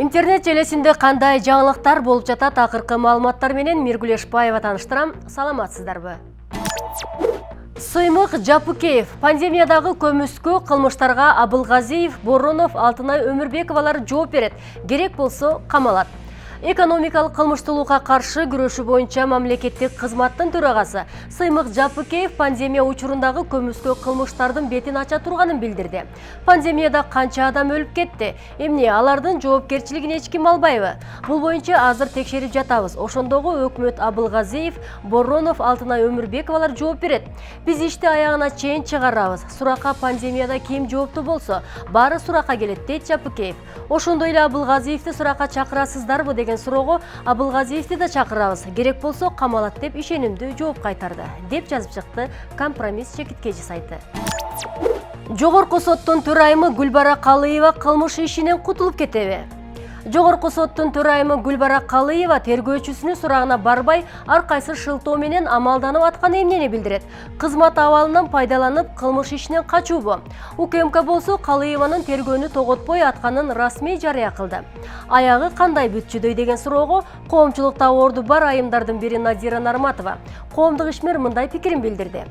Интернет желесинде кандай жаңылыктар болуп жатат, акыркы маалыматтар менен Миргүл Эшбаева таныштырам. Саламатсыздарбы? Сыймык Жапукеев пандемиядагы көмүскө кылмыштарга Абылгазиев, Боронов, Алтынай Өмүрбековалар жооп берет. Керек болсо камалат. Экономикалык кылмыштуулукка каршы күрөшүү боюнча мамлекеттик кызматтын төрагасы Сыймык Жапукеев пандемия учурундагы көмүскө кылмыштардын бетин ача турганын билдирди. Пандемияда канча адам өлүп кетти? Эмне алардын жоопкерчилигин эч ким албайбы? Бул боюнча азыр текшерип жатабыз. Ошондогу өкмөт Абылгазиев, Боронов, Алтынай Өмүрбековалар жооп берет. Биз ишти аягына чейин чыгарабыз. Суракка пандемияда ким жооптуу болсо, баары суракка келет, дейт Жапукеев. Ошондой эле Абылгазиевди суракка чакырасыздарбы деген суроого Абылгазиевди да чакырабыз. Керек болсо камалат деп ишенимдүү жооп кайтарды, деп жазып чыкты Компромисс чекиткечи сайты. Жогорку соттун төрайымы Гүлбара Калыева кылмыш ишинен кутулуп кетеби? Жогорку соттун төрайымы Гүлбара Калыева тергөөчүсүнүн сурагына барбай, ар кайсы шылтоо менен амалданып атканы эмнени билдирет? Кызмат абалынан пайдаланып, кылмыш ишинен качуубу? УКМК болсо Калыеванын тергөөнү тоготпой атканын расмий жарыя кылды. Аягы кандай бүтчүдөй деген суроого коомчулукта орду бар айымдардын бири Надира Нарматова коомдук ишмер мындай пикирин билдирди.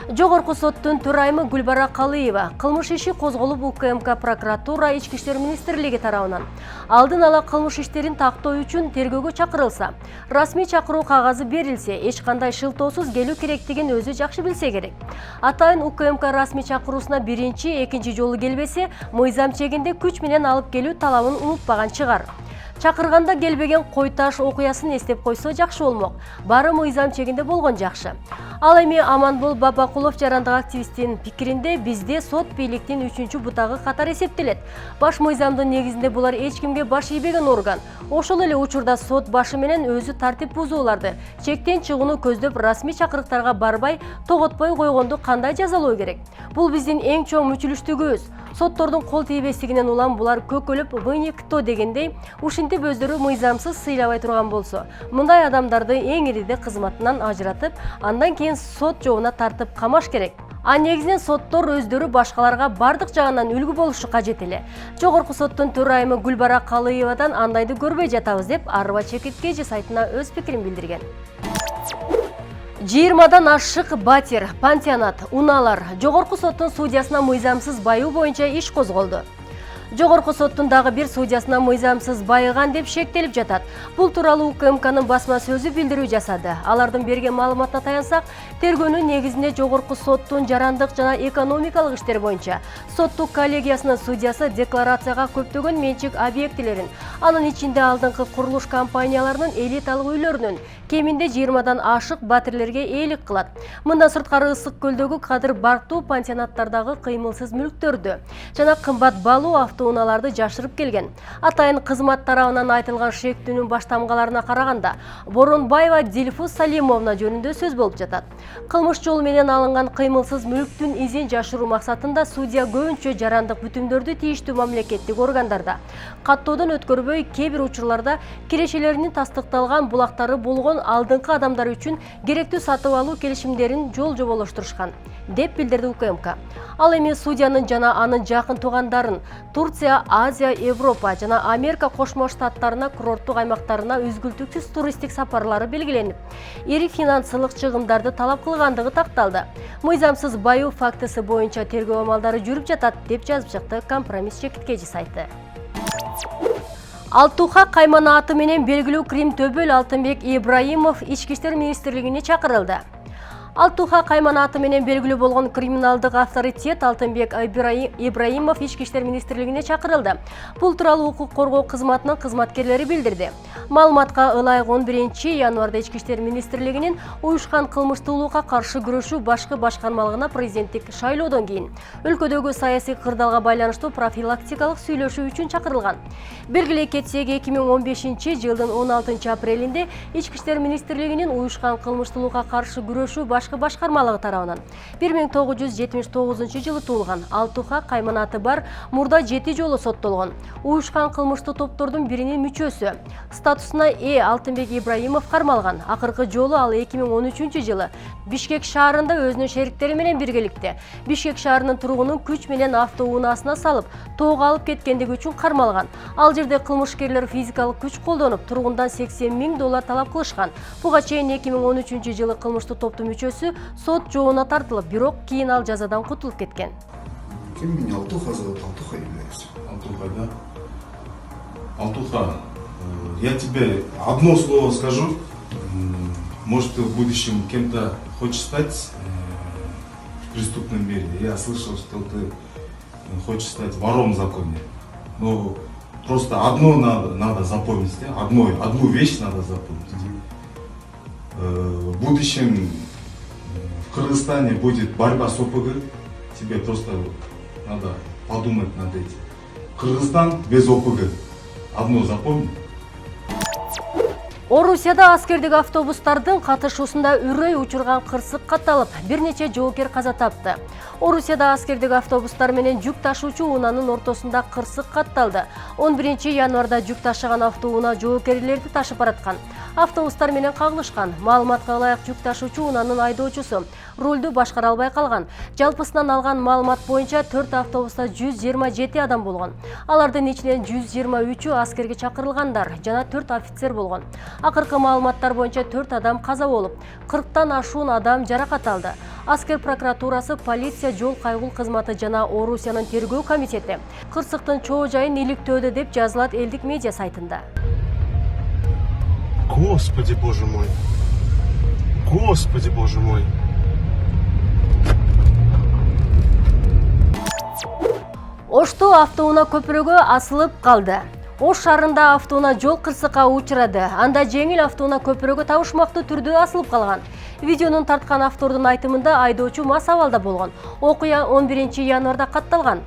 Жогорку соттун төрайымы Гүлбара Калыева кылмыш иши козголуп УКМК прокуратура Ички иштер министрлиги тарабынан алдын ала кылмыш иштерин тактоо үчүн тергөөгө чакырылса, расмий чакыруу кагазы берилсе, эч кандай шылтоосуз келүү керектигин өзү жакшы билсе керек. Атайын УКМК расмий чакыруусуна биринчи, экинчи жолу келбесе, мыйзам чегинде күч менен алып келүү талабын унутпаган чыгар. Чакырганда келбеген кой таш окуясын эстеп койсо жакшы болмок. Баары мыйзам чегинде болгон жакшы. Ал эми Аманбол Бабакулов жарандык активисттин пикиринде бизде сот бийликтин 3-чү бутагы катары эсептелет. Баш мыйзамдын негизинде булар эч кимге баш ийбеген орган. Ошол эле учурда сот башы менен өзү тартип бузууларды чектен чыгууну көздөп расмий чакырыктарга барбай, тоготпой койгонду кандай жазалоо керек? Бул биздин эң чоң мүчүлүштүгүбүз. Соттордун кол тийбестигинен улам булар көкөлүп выникто дегендей, ушинтип өздөрү мыйзамсыз сыйлабай турган болсо, мындай адамдарды эң ириде кызматынан ажыратып, андан кийин сот жообуна тартып камаш керек. А негизинен соттор өздөрү башкаларга бардык жагынан үлгү болушу кажет эле. Жогорку соттун төрайымы Гүлбара Калыевадан андайды көрбөй жатабыз деп Арба чекиткечи сайтына өз пикирин билдирген. 20дан ашык батир, пансионат, унаалар Жогорку соттун судьясына мыйзамсыз байуу боюнча иш козголду. Жогорку соттун дагы бир судьясына мыйзамсыз байыган деп шектелип жатат. Бул тууралуу УКМКнын басма сөзү билдирүү жасады. Алардын берген маалыматына таянсак, тергөөнүн негизинде Жогорку соттун жарандык жана экономикалык иштер боюнча соттук коллегиясынын судьясы декларацияга көптөгөн менчик объектилерин, анын ичинде алдыңкы курулуш компанияларынын элиталык үйлөрүнүн кеминде 20дан ашык батирлерге ээлик кылат. Мындан сырткары Ысык көлдөгү Кадыр Бартуу пансионаттардагы кыймылсыз мүлктөрдү жана кымбат баалуу автоунааларды жашырып келген. Атайын кызмат тарабынан айтылган шектүүнүн баштамгаларына караганда, Боронбаева Дилфуз Салимовна жөнүндө сөз болуп жатат. Кылмыш жолу менен алынган кыймылсыз мүлктүн изин жашыруу максатында судья көбүнчө жарандык бүтүмдөрдү тийиштүү мамлекеттик органдарда каттоодон өткөрбөй, кээ бир учурларда кирешелеринин тастыкталган булактары болгон алдыңкы адамдар үчүн керектүү сатып алуу келишимдерин жол жоболоштурушкан, деп билдирди УКМК. Ал эми судьянын жана анын жакын туугандарын Турция, Азия, Европа жана Америка Кошмо Штаттарына курорттук аймактарына үзгүлтүксүз туристтик сапарлары белгиленип, ири финансылык чыгымдарды талап кылгандыгы такталды. Мыйзамсыз байуу фактысы боюнча тергөө амалдары жүрүп жатат, деп жазып чыкты Компромисс чекиткечи сайты. Алтуха кайманааты менен белгилүү Крим төбөл Алтынбек Ибраимов Ички иштер министрлигине чакырылды. Алтуха кайманааты менен белгилүү болгон криминалдык авторитет Алтынбек Ибраимов Ички иштер министрлигине чакырылды. Бул тууралуу укук коргоо кызматынын кызматкерлери билдирди. Маалыматка ылайык 11 январда Ички иштер министрлигинин уюшкан кылмыштуулукка каршы күрөшүү башкы башкармалыгына президенттик шайлоодон кийин өлкөдөгү саясий кырдаалга байланыштуу профилактикалык сүйлөшүү үчүн чакырылган. Белгилей кетсек, 2015 жылдын 16 апрелинде Ички иштер министрлигинин уюшкан кылмыштуулукка каршы күрөшүү башкы башкармалыгы тарабынан 1979 жылы туулган. Алтуха кайманаты бар, мурда 7 жолу соттолгон. Уюшкан кылмыштуу топтордун биринин мүчөсү. Статусуна Алтынбек Ибраимов кармалган. Акыркы жолу ал 2013 жылы Бишкек шаарында өзүнүн шериктери менен биргеликте Бишкек шаарынын тургунун күч менен автоунаасына салып, тоого алып кеткендиги үчүн кармалган. Ал жерде кылмышкерлер физикалык күч колдонуп, тургундан $80 000 талап кылышкан. Буга чейин 2013 жылы кылмыштуу топтун мүчөсү сот жообуна тартылып, бирок кийин ал жазадан кутулуп кеткен. Кем меня Алтуха зовут? Алтуха являюсь. Алтуха, да? Алтуха, я тебе одно слово скажу. Может, ты в будущем кем-то хочешь стать в преступном мире. Я слышал, что ты хочешь стать вором в законе. Но просто одно надо запомнить, да? Одну вещь надо запомнить. В будущем в Кыргызстане будет борьба с ОПГ. Тебе просто надо подумать над этим. Кыргызстан без ОПГ. Одно запомни. Орусияда аскердик автобустардын катышуусунда үрөй учурган кырсык катталып, бир нече жоокер каза тапты. Орусияда аскердик автобустар менен жүк ташуучу унаанын ортосунда кырсык катталды. 11 январда жүк ташыган автоунаа жоокерлерди ташып бараткан. Автобустар менен кагылышкан. Маалыматка ылайык жүк ташуучу унаанын айдоочусу рулду башкара албай калган. Жалпысынан алган маалымат боюнча 4 автобуста 127 адам болгон. Алардын ичинен 123-ü аскерге чакырылгандар жана 4 офицер болгон. Акыркы маалыматтар боюнча 4 адам каза болуп, 40тан ашуун адам жаракат алды. Аскер прокуратурасы, полиция, жол кайгыл кызматы жана Орусиянын тергөө комитети кырсыктын чоо жайын иликтөөдө деп жазылат элдик медиа сайтында. Господи, боже мой! Господи, боже мой! Ошто автоунаа көпүрөгө асылып калды. Ош шаарында автоунаа жол кырсыкка учурады. Анда жеңил автоунаа көпүрөгө табышмактуу түрдө асылып калган. Видеонун тарткан автордун айтымында айдоочу мас абалда болгон. Окуя 11 январда катталган.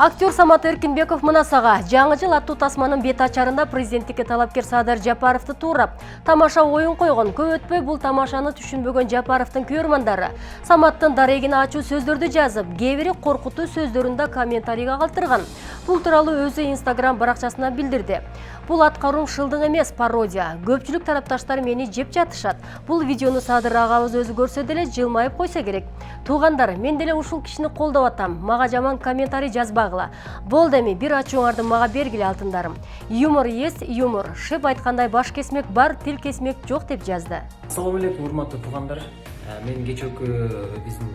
Актер Самат Эркинбеков мынасага жаңы жыл аттуу тасманын бет ачарында президенттикке талапкер Садыр Жапаровду туурап тамаша оюн койгон. Көп өтпөй бул тамашаны түшүнбөгөн Жапаровдун көрөрмандары Саматтын дарегин ачуу сөздөрдү жазып, кээ бири коркутуу сөздөрүндө комментарийга калтырган. Бул тууралуу өзү Instagram баракчасына билдирди. Бул аткаруум шылдың эмес, пародия. Көпчүлүк тарапташтар мени жеп жатышат. Бул видеону Садыр агабыз өзү көрсө деле жылмайып койсо керек. Туугандар, мен деле ушул кишини колдоп атам. Мага жаман комментарий жазбагыла. Болду эми бир ачууңарды мага бергиле алтындарым. Юмор есть юмор. Шеп айткандай баш кесмек бар, тил кесмек жок деп жазды. Ассаламу алейкум, урматтуу туугандар. Мен кечээкү биздин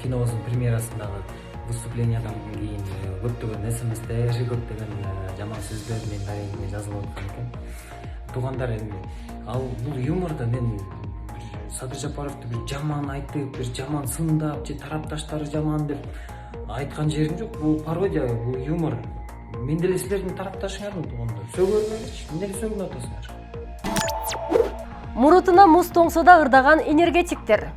кинобуздун премьерасындагы выступлениядон кийин көптөгөн СМС-дер, көптөгөн жаман сөздөр менин дарегиме жазылып аткан экен. Туугандар, эми ал бул юмордо мен Садыр Жапаровду бир жаман айтып, бир жаман сындап, же тарапташтары жаман деп айткан жерим жок. Бул пародия, бул юмор. Мен деле силердин тарапташыңармын, туугандар. Сөгөрүңөрчү, мен деле сөгүнүп атасыңар. Мурутуна муз тоңсода ырдаган энергетиктер.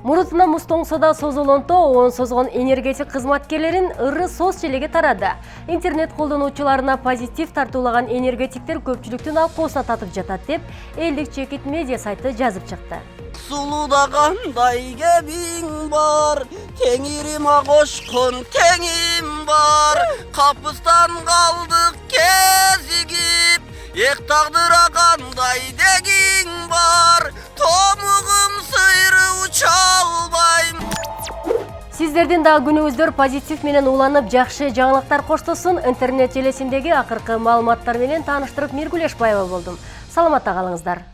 Мурутуна муз тоңсода созулонто оон созгон энергетик кызматкерлерин ыры соц желеге тарады. Интернет колдонуучуларына позитив тартуулаган энергетиктер көпчүлүктүн алкоосуна татып жатат деп элдик чекит медиа сайты жазып чыкты. Сулуда кандай кебиң бар, теңирима кошкон теңим бар, капыстан калдык кезигип, эк тагдыра кандай дегиң бар, томугум сыйры уча албайм. Сиздердин да күнүңүздөр позитив менен уланып, жакшы жаңылыктар коштосун. Интернет желесиндеги акыркы маалыматтар менен тааныштырып Миргүл Эшбаева болдум. Саламатта калыңыздар.